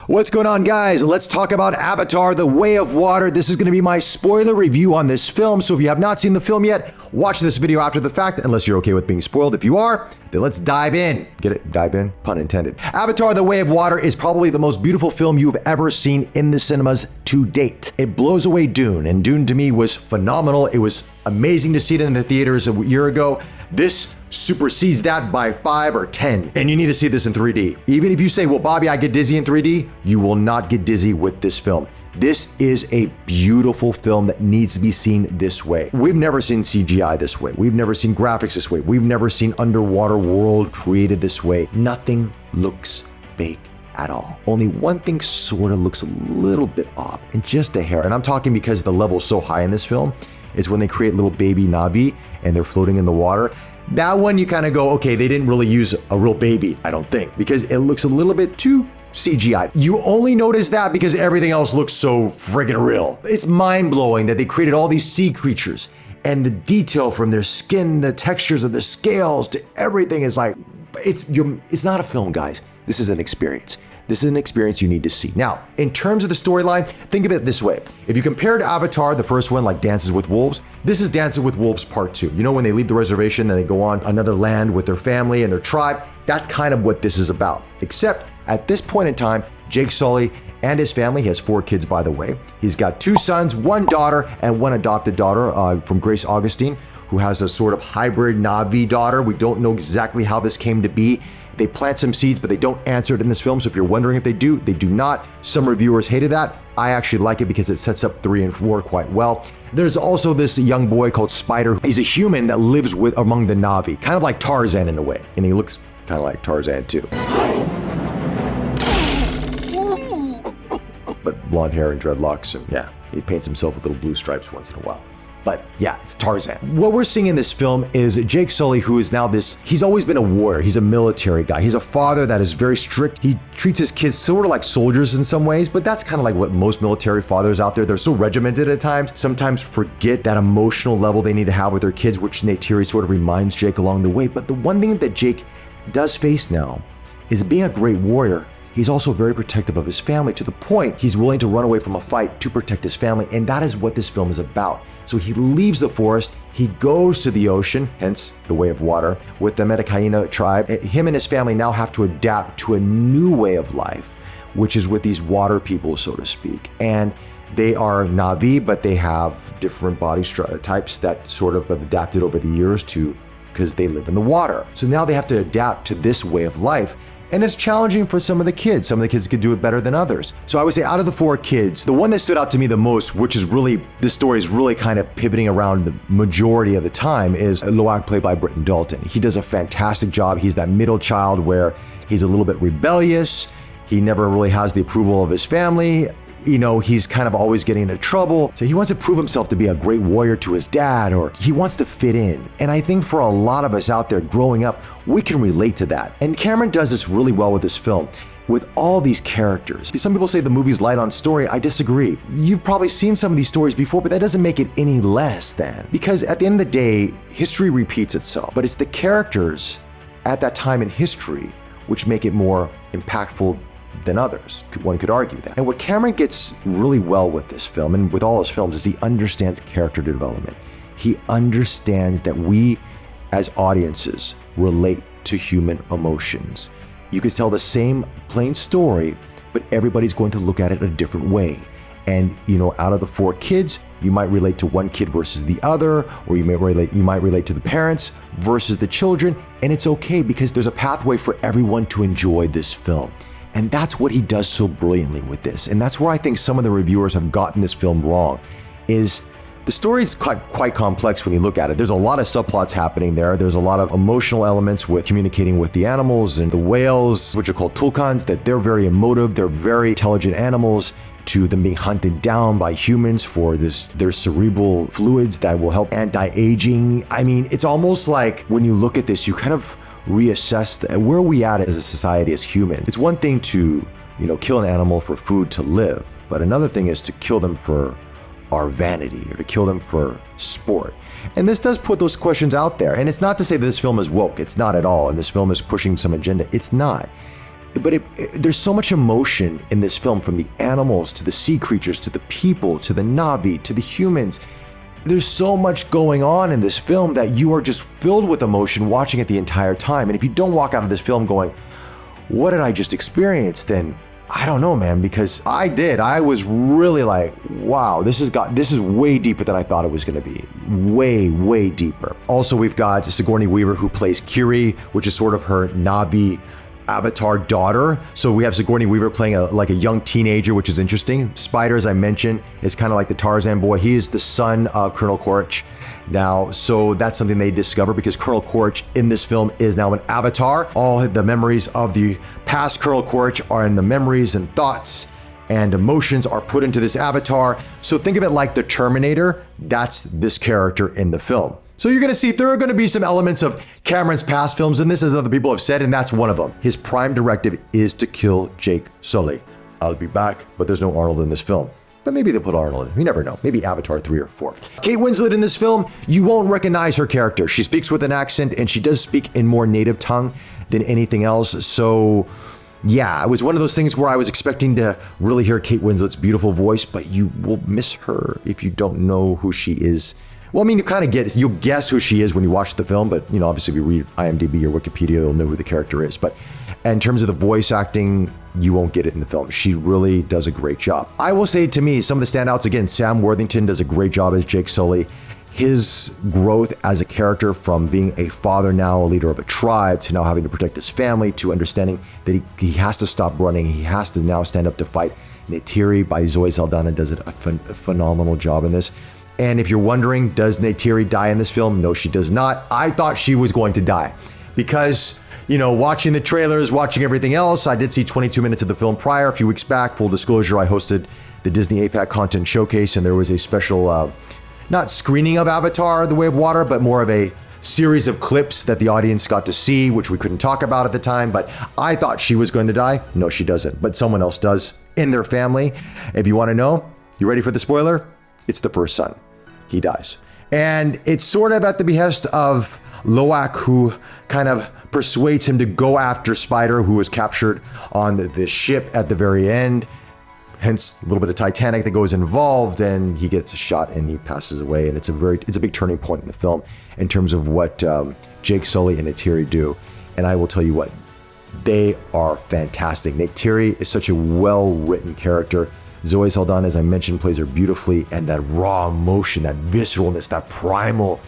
What's going on, guys? Let's talk about Avatar: The Way of Water. This is going to be my spoiler review on this film, so if you have not seen the film yet, watch this video after the fact, unless you're okay with being spoiled. If you are, then let's dive in. Get it? Dive in? Pun intended. Avatar: The Way of Water is probably the most beautiful film you've ever seen in the cinemas to date. It blows away Dune, and Dune to me was phenomenal. It was amazing to see it in the theaters a year ago. This supersedes that by 5 or 10, and you need to see this in 3D. Even if you say, well, Bobby, I get dizzy in 3D, you will not get dizzy with this film. This is a beautiful film that needs to be seen this way. We've never seen CGI this way. We've never seen graphics this way. We've never seen underwater world created this way. Nothing looks fake at all. Only one thing sort of looks a little bit off, and just a hair. And I'm talking because the level's so high in this film. It's when they create little baby Na'vi and they're floating in the water. That one you kind of go, okay, they didn't really use a real baby, I don't think, because it looks a little bit too CGI. You only notice that because everything else looks so friggin' real. It's mind-blowing that they created all these sea creatures, and the detail from their skin, the textures of the scales to everything is like, it's not a film, guys. This is an experience. This is an experience you need to see. Now, in terms of the storyline, think of it this way. If you compared Avatar, the first one, like Dances with Wolves, this is Dances with Wolves Part 2. You know, when they leave the reservation and they go on another land with their family and their tribe, that's kind of what this is about. Except at this point in time, Jake Sully and his family, he has 4 kids, by the way. He's got 2 sons, 1 daughter, and 1 adopted daughter from Grace Augustine, who has a sort of hybrid Na'vi daughter. We don't know exactly how this came to be. They plant some seeds, but they don't answer it in this film. So if you're wondering if they do not. Some reviewers hated that. I actually like it because it sets up 3 and 4 quite well. There's also this young boy called Spider. He's a human that lives among the Na'vi, kind of like Tarzan in a way. And he looks kind of like Tarzan too. But blonde hair and dreadlocks, and yeah, he paints himself with little blue stripes once in a while. But yeah, it's Tarzan. What we're seeing in this film is Jake Sully, who is now he's always been a warrior. He's a military guy. He's a father that is very strict. He treats his kids sort of like soldiers in some ways, but that's kind of like what most military fathers out there, they're so regimented at times, sometimes forget that emotional level they need to have with their kids, which Natiri sort of reminds Jake along the way. But the one thing that Jake does face now is being a great warrior. He's also very protective of his family, to the point he's willing to run away from a fight to protect his family, and that is what this film is about. So he leaves the forest, he goes to the ocean, hence the Way of Water, with the Metakaina tribe. Him and his family now have to adapt to a new way of life, which is with these water people, so to speak. And they are Na'vi, but they have different body types that sort of have adapted over the years because they live in the water. So now they have to adapt to this way of life. And it's challenging for some of the kids. Some of the kids could do it better than others. So I would say out of the 4 kids, the one that stood out to me the most, which is really, this story is really kind of pivoting around the majority of the time, is Loak, played by Britton Dalton. He does a fantastic job. He's that middle child where he's a little bit rebellious. He never really has the approval of his family. You know, he's kind of always getting into trouble. So he wants to prove himself to be a great warrior to his dad, or he wants to fit in. And I think for a lot of us out there growing up, we can relate to that. And Cameron does this really well with this film, with all these characters. Some people say the movie's light on story. I disagree. You've probably seen some of these stories before, but that doesn't make it any less than. Because at the end of the day, history repeats itself. But it's the characters at that time in history which make it more impactful than others. One could argue that. And what Cameron gets really well with this film, and with all his films, is he understands character development. He understands that we, as audiences, relate to human emotions. You could tell the same plain story, but everybody's going to look at it a different way. And, you know, out of the 4 kids, you might relate to one kid versus the other, or you might relate to the parents versus the children, and it's okay because there's a pathway for everyone to enjoy this film. And that's what he does so brilliantly with this. And that's where I think some of the reviewers have gotten this film wrong, is the story is quite complex when you look at it. There's a lot of subplots happening there. There's a lot of emotional elements with communicating with the animals and the whales, which are called tulkans, that they're very emotive. They're very intelligent animals, to them being hunted down by humans for their cerebral fluids that will help anti-aging. I mean, it's almost like when you look at this, you kind of reassess where are we at as a society, as humans. It's one thing to, you know, kill an animal for food to live, but another thing is to kill them for our vanity, or to kill them for sport. And this does put those questions out there. And it's not to say that this film is woke. It's not at all. And this film is pushing some agenda. It's not. But there's so much emotion in this film, from the animals to the sea creatures to the people to the Na'vi to the humans. There's so much going on in this film that you are just filled with emotion watching it the entire time. And if you don't walk out of this film going, what did I just experience? Then I don't know, man, because I did. I was really like, wow, this is way deeper than I thought it was going to be. Way, way deeper. Also, we've got Sigourney Weaver, who plays Kiri, which is sort of her Na'vi Avatar daughter. So we have Sigourney Weaver playing a young teenager, which is interesting. Spider, as I mentioned, is kind of like the Tarzan boy. He is the son of Colonel Quaritch. Now, so that's something they discover, because Colonel Quaritch in this film is now an avatar. All the memories of the past Colonel Quaritch are in the memories and thoughts and emotions are put into this avatar. So think of it like the Terminator. That's this character in the film. So you're going to see there are going to be some elements of Cameron's past films in this, as other people have said, and that's one of them. His prime directive is to kill Jake Sully. I'll be back, but there's no Arnold in this film. But maybe they'll put Arnold in. You never know. Maybe Avatar 3 or 4. Kate Winslet in this film, you won't recognize her character. She speaks with an accent, and she does speak in more native tongue than anything else. So yeah, it was one of those things where I was expecting to really hear Kate Winslet's beautiful voice, but you will miss her if you don't know who she is. Well, I mean, you'll guess who she is when you watch the film, but obviously if you read IMDb or Wikipedia, you'll know who the character is. But in terms of the voice acting, you won't get it in the film. She really does a great job. I will say, to me, some of the standouts, again, Sam Worthington does a great job as Jake Sully. His growth as a character, from being a father, now a leader of a tribe, to now having to protect his family, to understanding that he has to stop running. He has to now stand up to fight. Natiri by Zoe Saldana does a phenomenal job in this. And if you're wondering, does Natiri die in this film? No, she does not. I thought she was going to die because, watching the trailers, watching everything else, I did see 22 minutes of the film prior. A few weeks back, full disclosure, I hosted the Disney APAC Content Showcase, and there was a special, not screening of Avatar: The Way of Water, but more of a series of clips that the audience got to see, which we couldn't talk about at the time. But I thought she was going to die. No, she doesn't. But someone else does in their family. If you want to know, you ready for the spoiler? It's the first son. He dies. And it's sort of at the behest of Loak, who kind of persuades him to go after Spider, who was captured on the ship at the very end. Hence a little bit of Titanic that goes involved, and he gets shot and he passes away. And it's a big turning point in the film in terms of what Jake Sully and Natiri do. And I will tell you what, they are fantastic. Natiri is such a well-written character. Zoe Saldana, as I mentioned, plays her beautifully, and that raw emotion, that visceralness, that primal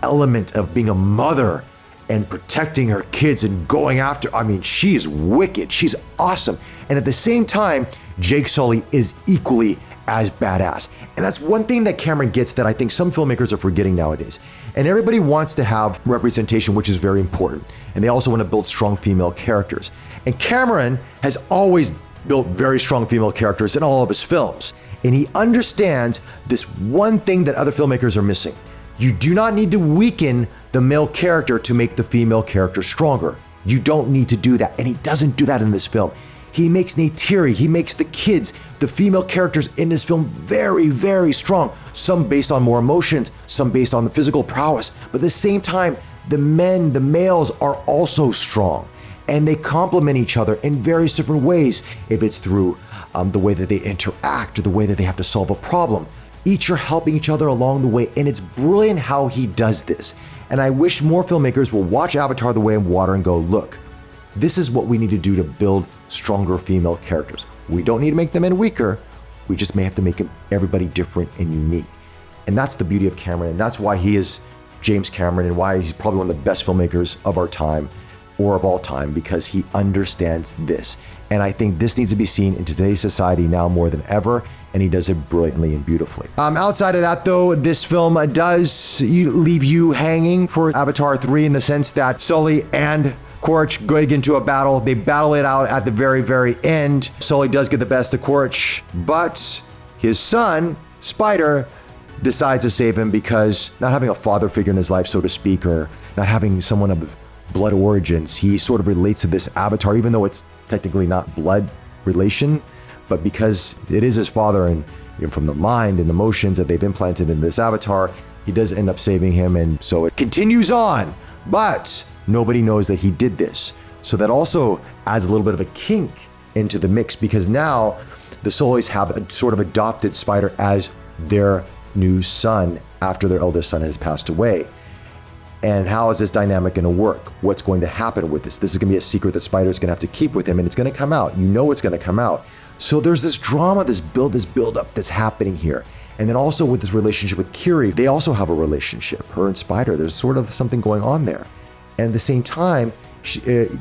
element of being a mother and protecting her kids and going after. I mean, she's wicked. She's awesome. And at the same time, Jake Sully is equally as badass. And that's one thing that Cameron gets that I think some filmmakers are forgetting nowadays. And everybody wants to have representation, which is very important. And they also want to build strong female characters. And Cameron has always built very strong female characters in all of his films. And he understands this one thing that other filmmakers are missing. You do not need to weaken the male character to make the female character stronger. You don't need to do that. And he doesn't do that in this film. He makes Natiri, he makes the kids, the female characters in this film very, very strong. Some based on more emotions, some based on the physical prowess. But at the same time, the males are also strong. And they complement each other in various different ways. If it's through the way that they interact or the way that they have to solve a problem. Each are helping each other along the way. And it's brilliant how he does this. And I wish more filmmakers will watch Avatar: The Way of Water and go, look, this is what we need to do to build stronger female characters. We don't need to make them any weaker. We just may have to make everybody different and unique. And that's the beauty of Cameron. And that's why he is James Cameron, and why he's probably one of the best filmmakers of our time, or of all time, because he understands this. And I think this needs to be seen in today's society now more than ever, and he does it brilliantly and beautifully. Outside of that though, this film does leave you hanging for Avatar 3 in the sense that Sully and Quaritch go into a battle. They battle it out at the very, very end. Sully does get the best of Quaritch, but his son, Spider, decides to save him because not having a father figure in his life, so to speak, or not having someone of blood origins, he sort of relates to this avatar, even though it's technically not blood relation, but because it is his father, and from the mind and emotions that they've implanted in this avatar, he does end up saving him. And so it continues on, but nobody knows that he did this. So that also adds a little bit of a kink into the mix, because now the Solis have a sort of adopted Spider as their new son after their eldest son has passed away. And how is this dynamic going to work? What's going to happen with this? This is going to be a secret that Spider's going to have to keep with him, and it's going to come out. You know it's going to come out. So there's this drama, this build up that's happening here. And then also with this relationship with Kiri, they also have a relationship, her and Spider. There's sort of something going on there. And at the same time,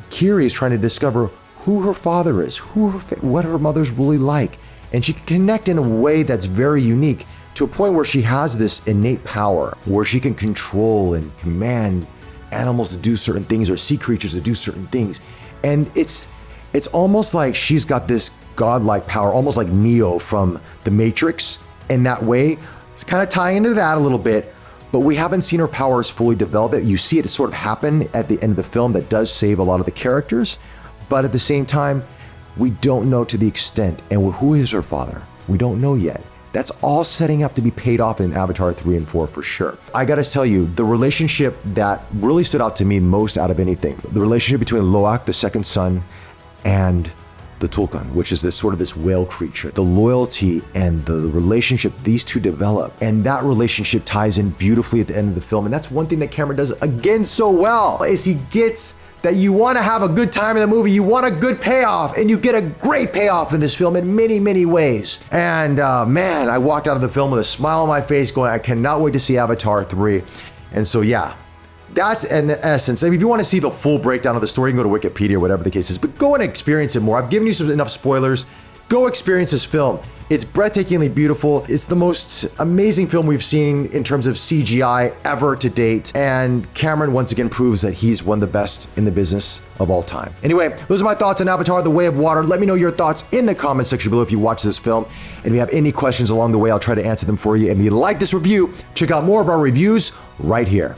Kiri is trying to discover who her father is, what her mother's really like. And she can connect in a way that's very unique, to a point where she has this innate power where she can control and command animals to do certain things, or sea creatures to do certain things. And it's almost like she's got this godlike power, almost like Neo from The Matrix in that way. It's kind of tying into that a little bit, but we haven't seen her powers fully develop. You see it sort of happen at the end of the film that does save a lot of the characters, but at the same time, we don't know to the extent. And who is her father? We don't know yet. That's all setting up to be paid off in Avatar 3 and 4 for sure. I gotta tell you, the relationship that really stood out to me most out of anything, the relationship between Loak, the second son, and the Tulkun, which is this whale creature, the loyalty and the relationship these two develop. And that relationship ties in beautifully at the end of the film. And that's one thing that Cameron does again so well, is he gets that you want to have a good time in the movie, you want a good payoff, and you get a great payoff in this film in many, many ways. And man, I walked out of the film with a smile on my face going, I cannot wait to see Avatar 3. And so yeah, that's in essence. I mean, if you want to see the full breakdown of the story, you can go to Wikipedia or whatever the case is, but go and experience it more. I've given you enough spoilers. Go experience this film. It's breathtakingly beautiful. It's the most amazing film we've seen in terms of CGI ever to date. And Cameron once again proves that he's one of the best in the business of all time. Anyway, those are my thoughts on Avatar: The Way of Water. Let me know your thoughts in the comment section below if you watch this film. And if you have any questions along the way, I'll try to answer them for you. And if you like this review, check out more of our reviews right here.